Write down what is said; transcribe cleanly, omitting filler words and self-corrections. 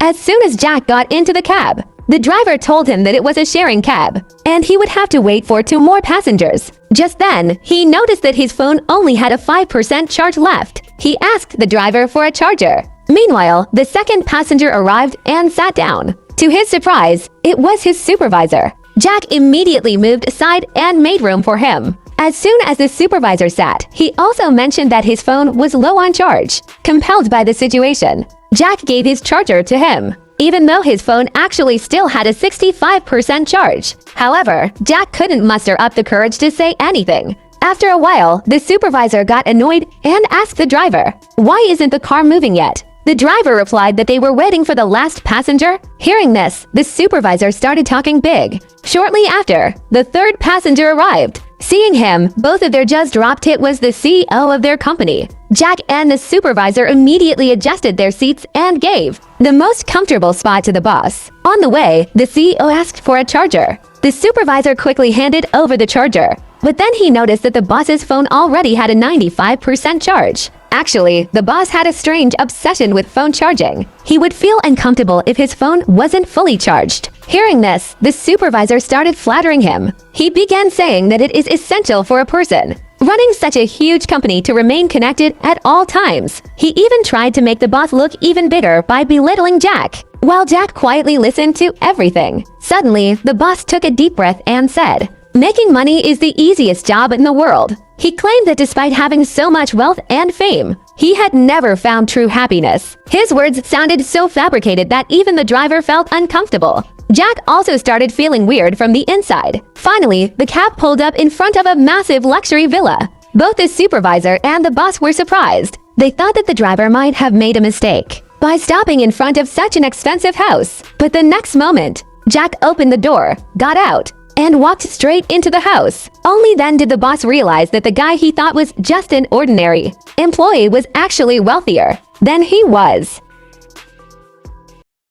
As soon as Jack got into the cab, the driver told him that it was a sharing cab, and he would have to wait for 2 more passengers. Just then, he noticed that his phone only had a 5% charge left. He asked the driver for a charger. Meanwhile, the second passenger arrived and sat down. To his surprise, it was his supervisor. Jack immediately moved aside and made room for him. As soon as the supervisor sat, he also mentioned that his phone was low on charge. Compelled by the situation, Jack gave his charger to him, even though his phone actually still had a 65% charge. However, Jack couldn't muster up the courage to say anything. After a while, the supervisor got annoyed and asked the driver, "Why isn't the car moving yet?" The driver replied that they were waiting for the last passenger. Hearing this, the supervisor started talking big. Shortly after, the third passenger arrived. Seeing him, both of their jaws dropped. It was the CEO of their company. Jack and the supervisor immediately adjusted their seats and gave the most comfortable spot to the boss. On the way, the CEO asked for a charger. The supervisor quickly handed over the charger, but then he noticed that the boss's phone already had a 95% charge. Actually, the boss had a strange obsession with phone charging. He would feel uncomfortable if his phone wasn't fully charged. Hearing this, the supervisor started flattering him. He began saying that it is essential for a person running such a huge company to remain connected at all times. He even tried to make the boss look even bigger by belittling Jack. While Jack quietly listened to everything, suddenly the boss took a deep breath and said, "Making money is the easiest job in the world." He claimed that despite having so much wealth and fame, he had never found true happiness. His words sounded so fabricated that even the driver felt uncomfortable. Jack also started feeling weird from the inside. Finally, the cab pulled up in front of a massive luxury villa. Both the supervisor and the boss were surprised. They thought that the driver might have made a mistake by stopping in front of such an expensive house. But the next moment, Jack opened the door, got out, and walked straight into the house. Only then did the boss realize that the guy he thought was just an ordinary employee was actually wealthier than he was.